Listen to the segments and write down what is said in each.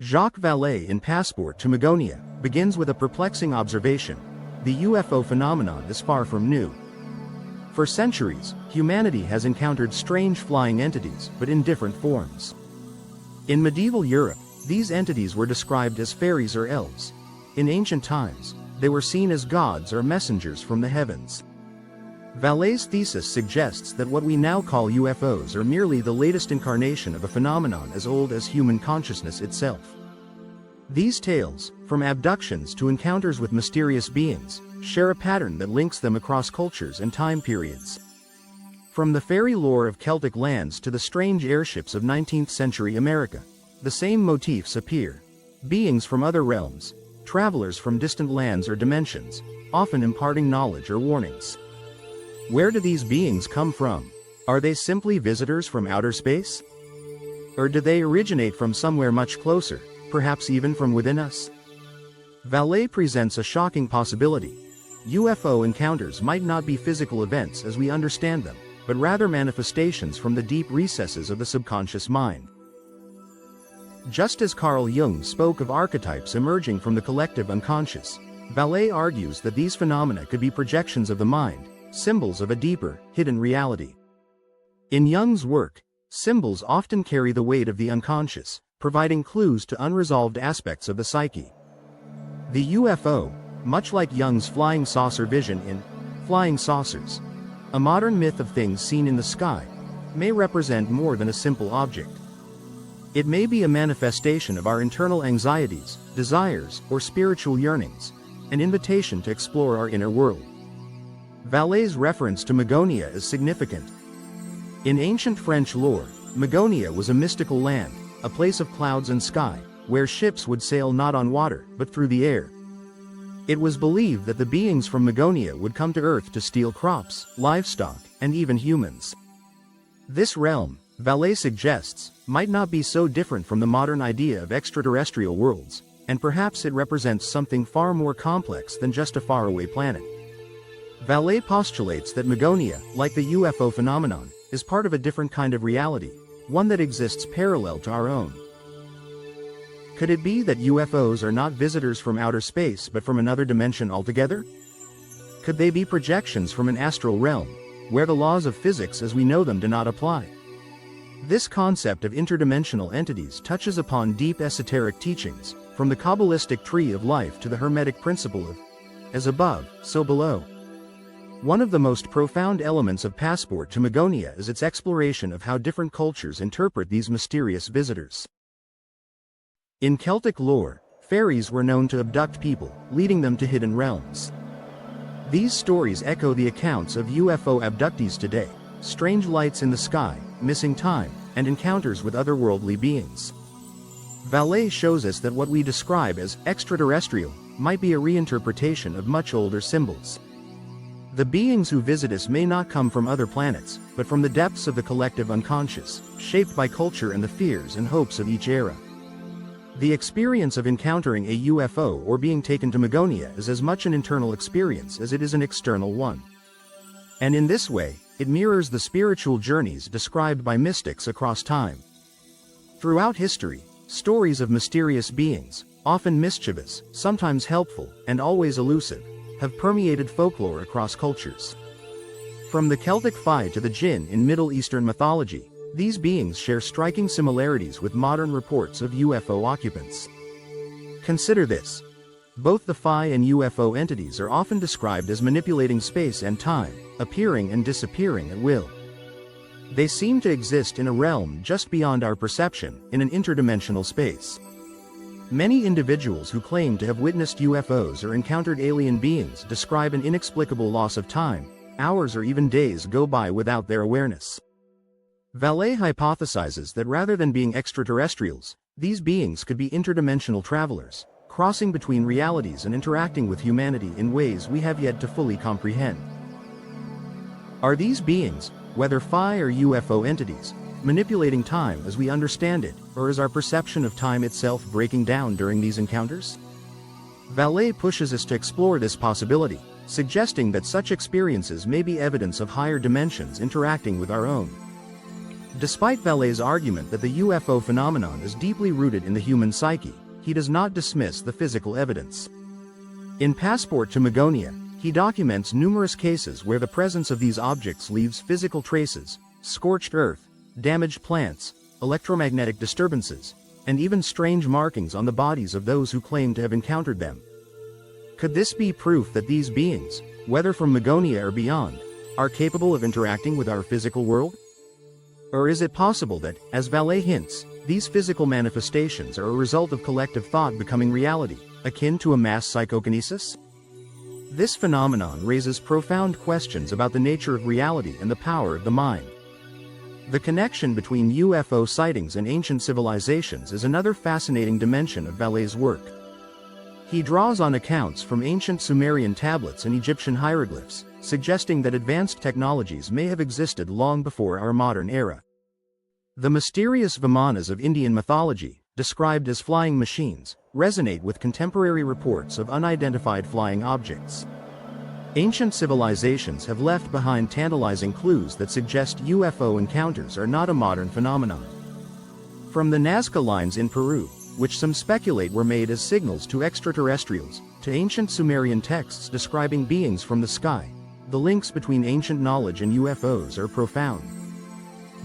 Jacques Vallée in Passport to Magonia begins with a perplexing observation: the UFO phenomenon is far from new. For centuries, humanity has encountered strange flying entities, but in different forms. In medieval Europe, these entities were described as faeries or elves. In ancient times, they were seen as gods or messengers from the heavens. Vallée's thesis suggests that what we now call UFOs are merely the latest incarnation of a phenomenon as old as human consciousness itself. These tales, from abductions to encounters with mysterious beings, share a pattern that links them across cultures and time periods. From the fairy lore of Celtic lands to the strange airships of 19th-century America, the same motifs appear: beings from other realms, travelers from distant lands or dimensions, often imparting knowledge or warnings. Where do these beings come from? Are they simply visitors from outer space? Or do they originate from somewhere much closer, perhaps even from within us? Vallée presents a shocking possibility. UFO encounters might not be physical events as we understand them, but rather manifestations from the deep recesses of the subconscious mind. Just as Carl Jung spoke of archetypes emerging from the collective unconscious, Vallée argues that these phenomena could be projections of the mind, symbols of a deeper, hidden reality. In Jung's work, symbols often carry the weight of the unconscious, providing clues to unresolved aspects of the psyche. The UFO, much like Jung's flying saucer vision in Flying Saucers, a modern myth of things seen in the sky, may represent more than a simple object. It may be a manifestation of our internal anxieties, desires, or spiritual yearnings, an invitation to explore our inner world. Vallée's reference to Magonia is significant. In ancient French lore, Magonia was a mystical land, a place of clouds and sky, where ships would sail not on water, but through the air. It was believed that the beings from Magonia would come to Earth to steal crops, livestock, and even humans. This realm, Vallée suggests, might not be so different from the modern idea of extraterrestrial worlds, and perhaps it represents something far more complex than just a faraway planet. Vallée postulates that Magonia, like the UFO phenomenon, is part of a different kind of reality, one that exists parallel to our own. Could it be that UFOs are not visitors from outer space but from another dimension altogether? Could they be projections from an astral realm, where the laws of physics as we know them do not apply? This concept of interdimensional entities touches upon deep esoteric teachings, from the Kabbalistic tree of life to the Hermetic principle of as above, so below. One of the most profound elements of Passport to Magonia is its exploration of how different cultures interpret these mysterious visitors. In Celtic lore, fairies were known to abduct people, leading them to hidden realms. These stories echo the accounts of UFO abductees today: strange lights in the sky, missing time, and encounters with otherworldly beings. Vallée shows us that what we describe as extraterrestrial might be a reinterpretation of much older symbols. The beings who visit us may not come from other planets, but from the depths of the collective unconscious, shaped by culture and the fears and hopes of each era. The experience of encountering a UFO or being taken to Magonia is as much an internal experience as it is an external one. And in this way, it mirrors the spiritual journeys described by mystics across time. Throughout history, stories of mysterious beings, often mischievous, sometimes helpful, and always elusive, have permeated folklore across cultures. From the Celtic fae to the jinn in Middle Eastern mythology, these beings share striking similarities with modern reports of UFO occupants. Consider this: both the fae and UFO entities are often described as manipulating space and time, appearing and disappearing at will. They seem to exist in a realm just beyond our perception, in an interdimensional space. Many individuals who claim to have witnessed UFOs or encountered alien beings describe an inexplicable loss of time. Hours or even days go by without their awareness. Vallée hypothesizes that rather than being extraterrestrials, these beings could be interdimensional travelers, crossing between realities and interacting with humanity in ways we have yet to fully comprehend. Are these beings, whether fae or UFO entities, manipulating time as we understand it, or is our perception of time itself breaking down during these encounters? Vallée pushes us to explore this possibility, suggesting that such experiences may be evidence of higher dimensions interacting with our own. Despite Vallée's argument that the UFO phenomenon is deeply rooted in the human psyche, he does not dismiss the physical evidence. In Passport to Magonia, he documents numerous cases where the presence of these objects leaves physical traces: scorched earth, damaged plants, electromagnetic disturbances, and even strange markings on the bodies of those who claim to have encountered them. Could this be proof that these beings, whether from Magonia or beyond, are capable of interacting with our physical world? Or is it possible that, as Vallée hints, these physical manifestations are a result of collective thought becoming reality, akin to a mass psychokinesis? This phenomenon raises profound questions about the nature of reality and the power of the mind. The connection between UFO sightings and ancient civilizations is another fascinating dimension of Vallée's work. He draws on accounts from ancient Sumerian tablets and Egyptian hieroglyphs, suggesting that advanced technologies may have existed long before our modern era. The mysterious Vimanas of Indian mythology, described as flying machines, resonate with contemporary reports of unidentified flying objects. Ancient civilizations have left behind tantalizing clues that suggest UFO encounters are not a modern phenomenon. From the Nazca lines in Peru, which some speculate were made as signals to extraterrestrials, to ancient Sumerian texts describing beings from the sky, the links between ancient knowledge and UFOs are profound.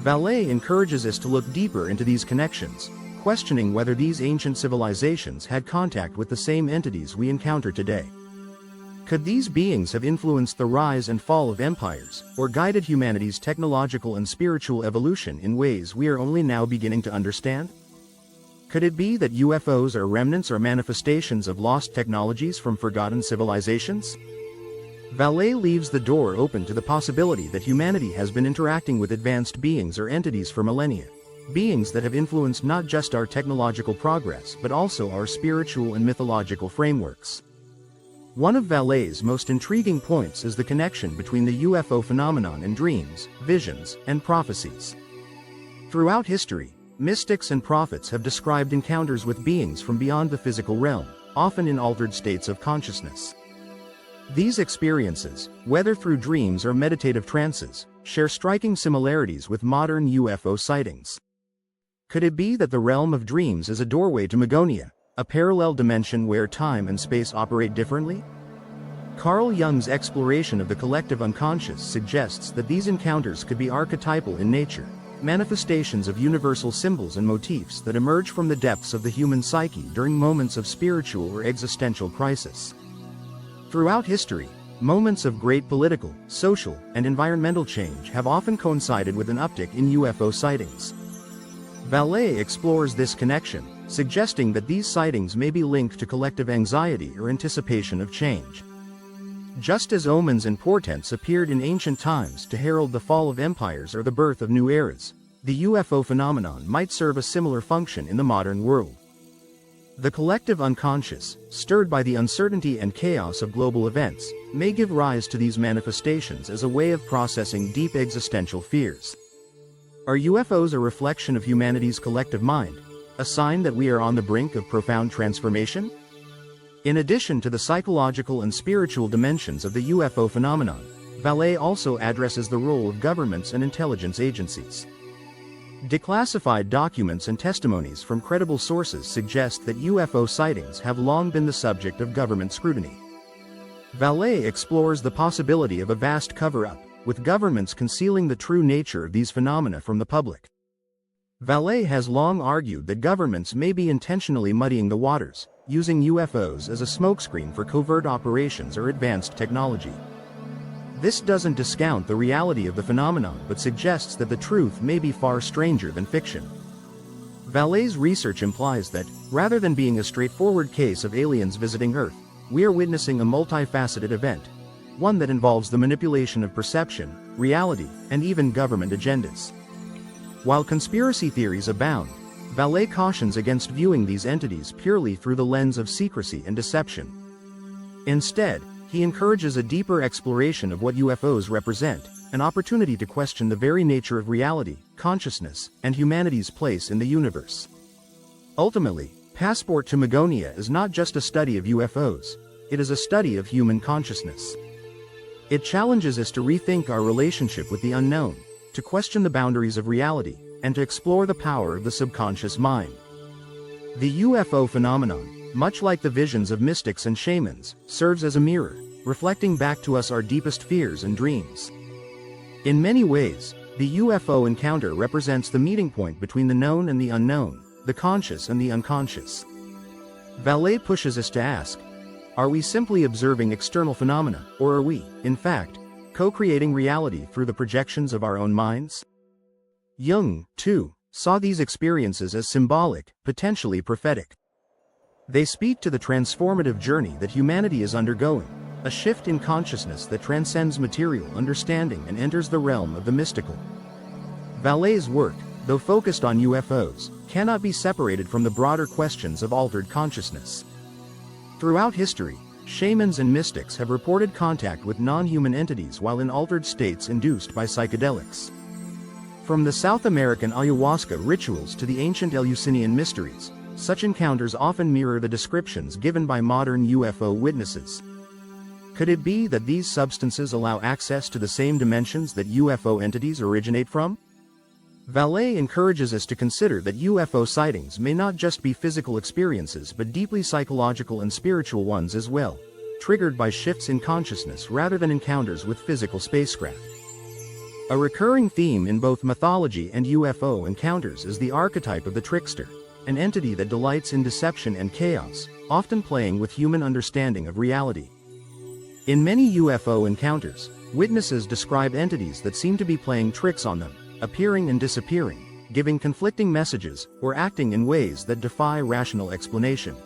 Vallée encourages us to look deeper into these connections, questioning whether these ancient civilizations had contact with the same entities we encounter today. Could these beings have influenced the rise and fall of empires, or guided humanity's technological and spiritual evolution in ways we are only now beginning to understand? Could it be that UFOs are remnants or manifestations of lost technologies from forgotten civilizations? Vallée leaves the door open to the possibility that humanity has been interacting with advanced beings or entities for millennia, beings that have influenced not just our technological progress but also our spiritual and mythological frameworks. One of Vallée's most intriguing points is the connection between the UFO phenomenon and dreams, visions, and prophecies. Throughout history, mystics and prophets have described encounters with beings from beyond the physical realm, often in altered states of consciousness. These experiences, whether through dreams or meditative trances, share striking similarities with modern UFO sightings. Could it be that the realm of dreams is a doorway to Magonia, a parallel dimension where time and space operate differently? Carl Jung's exploration of the collective unconscious suggests that these encounters could be archetypal in nature, manifestations of universal symbols and motifs that emerge from the depths of the human psyche during moments of spiritual or existential crisis. Throughout history, moments of great political, social, and environmental change have often coincided with an uptick in UFO sightings. Vallée explores this connection, suggesting that these sightings may be linked to collective anxiety or anticipation of change. Just as omens and portents appeared in ancient times to herald the fall of empires or the birth of new eras, the UFO phenomenon might serve a similar function in the modern world. The collective unconscious, stirred by the uncertainty and chaos of global events, may give rise to these manifestations as a way of processing deep existential fears. Are UFOs a reflection of humanity's collective mind, a sign that we are on the brink of profound transformation? In addition to the psychological and spiritual dimensions of the UFO phenomenon, Vallée also addresses the role of governments and intelligence agencies. Declassified documents and testimonies from credible sources suggest that UFO sightings have long been the subject of government scrutiny. Vallée explores the possibility of a vast cover-up, with governments concealing the true nature of these phenomena from the public. Vallée has long argued that governments may be intentionally muddying the waters, using UFOs as a smokescreen for covert operations or advanced technology. This doesn't discount the reality of the phenomenon but suggests that the truth may be far stranger than fiction. Vallée's research implies that, rather than being a straightforward case of aliens visiting Earth, we are witnessing a multifaceted event, one that involves the manipulation of perception, reality, and even government agendas. While conspiracy theories abound, Vallée cautions against viewing these entities purely through the lens of secrecy and deception. Instead, he encourages a deeper exploration of what UFOs represent, an opportunity to question the very nature of reality, consciousness, and humanity's place in the universe. Ultimately, Passport to Magonia is not just a study of UFOs, it is a study of human consciousness. It challenges us to rethink our relationship with the unknown, to question the boundaries of reality, and to explore the power of the subconscious mind. The UFO phenomenon, much like the visions of mystics and shamans, serves as a mirror, reflecting back to us our deepest fears and dreams. In many ways, the UFO encounter represents the meeting point between the known and the unknown, the conscious and the unconscious. Vallée pushes us to ask, are we simply observing external phenomena, or are we, in fact, co-creating reality through the projections of our own minds? Jung, too, saw these experiences as symbolic, potentially prophetic. They speak to the transformative journey that humanity is undergoing, a shift in consciousness that transcends material understanding and enters the realm of the mystical. Vallée's work, though focused on UFOs, cannot be separated from the broader questions of altered consciousness. Throughout history, shamans and mystics have reported contact with non-human entities while in altered states induced by psychedelics. From the South American ayahuasca rituals to the ancient Eleusinian mysteries, such encounters often mirror the descriptions given by modern UFO witnesses. Could it be that these substances allow access to the same dimensions that UFO entities originate from? Vallée encourages us to consider that UFO sightings may not just be physical experiences but deeply psychological and spiritual ones as well, triggered by shifts in consciousness rather than encounters with physical spacecraft. A recurring theme in both mythology and UFO encounters is the archetype of the trickster, an entity that delights in deception and chaos, often playing with human understanding of reality. In many UFO encounters, witnesses describe entities that seem to be playing tricks on them, appearing and disappearing, giving conflicting messages, or acting in ways that defy rational explanation.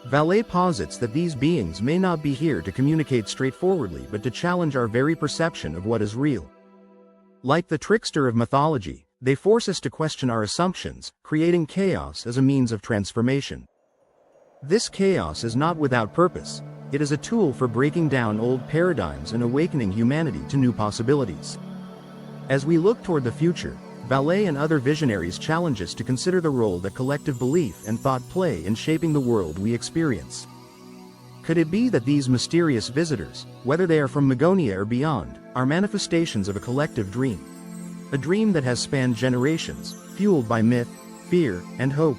Vallée posits that these beings may not be here to communicate straightforwardly but to challenge our very perception of what is real. Like the trickster of mythology, they force us to question our assumptions, creating chaos as a means of transformation. This chaos is not without purpose. It is a tool for breaking down old paradigms and awakening humanity to new possibilities. As we look toward the future, Vallée and other visionaries challenge us to consider the role that collective belief and thought play in shaping the world we experience. Could it be that these mysterious visitors, whether they are from Magonia or beyond, are manifestations of a collective dream? A dream that has spanned generations, fueled by myth, fear, and hope.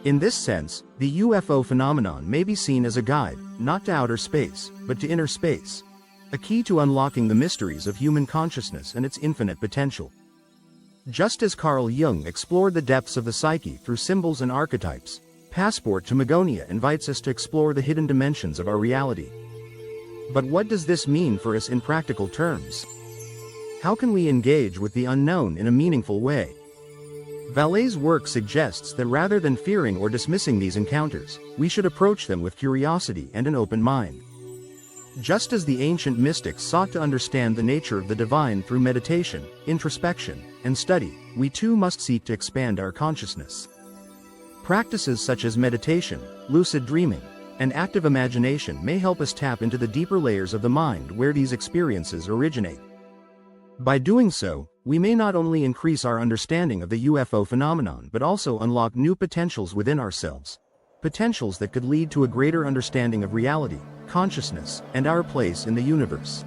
In this sense, the UFO phenomenon may be seen as a guide, not to outer space, but to inner space, a key to unlocking the mysteries of human consciousness and its infinite potential. Just as Carl Jung explored the depths of the psyche through symbols and archetypes, Passport to Magonia invites us to explore the hidden dimensions of our reality. But what does this mean for us in practical terms? How can we engage with the unknown in a meaningful way? Vallée's work suggests that rather than fearing or dismissing these encounters, we should approach them with curiosity and an open mind. Just as the ancient mystics sought to understand the nature of the divine through meditation, introspection, and study, we too must seek to expand our consciousness. Practices such as meditation, lucid dreaming, and active imagination may help us tap into the deeper layers of the mind where these experiences originate. By doing so, we may not only increase our understanding of the UFO phenomenon but also unlock new potentials within ourselves. Potentials that could lead to a greater understanding of reality, consciousness, and our place in the universe.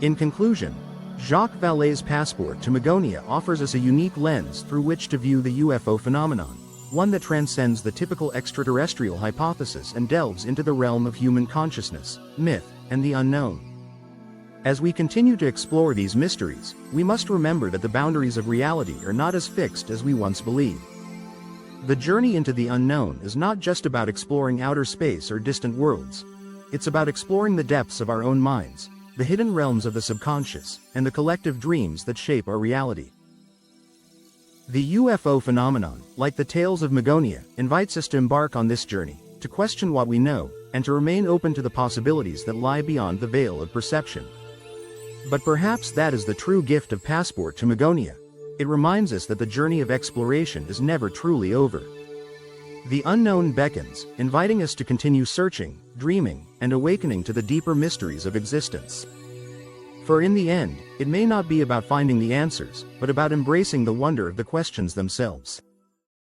In conclusion, Jacques Vallée's Passport to Magonia offers us a unique lens through which to view the UFO phenomenon, one that transcends the typical extraterrestrial hypothesis and delves into the realm of human consciousness, myth, and the unknown. As we continue to explore these mysteries, we must remember that the boundaries of reality are not as fixed as we once believed. The journey into the unknown is not just about exploring outer space or distant worlds. It's about exploring the depths of our own minds, the hidden realms of the subconscious, and the collective dreams that shape our reality. The UFO phenomenon, like the tales of Magonia, invites us to embark on this journey, to question what we know, and to remain open to the possibilities that lie beyond the veil of perception. But perhaps that is the true gift of Passport to Magonia. It reminds us that the journey of exploration is never truly over. The unknown beckons, inviting us to continue searching, dreaming, and awakening to the deeper mysteries of existence. For in the end, it may not be about finding the answers, but about embracing the wonder of the questions themselves.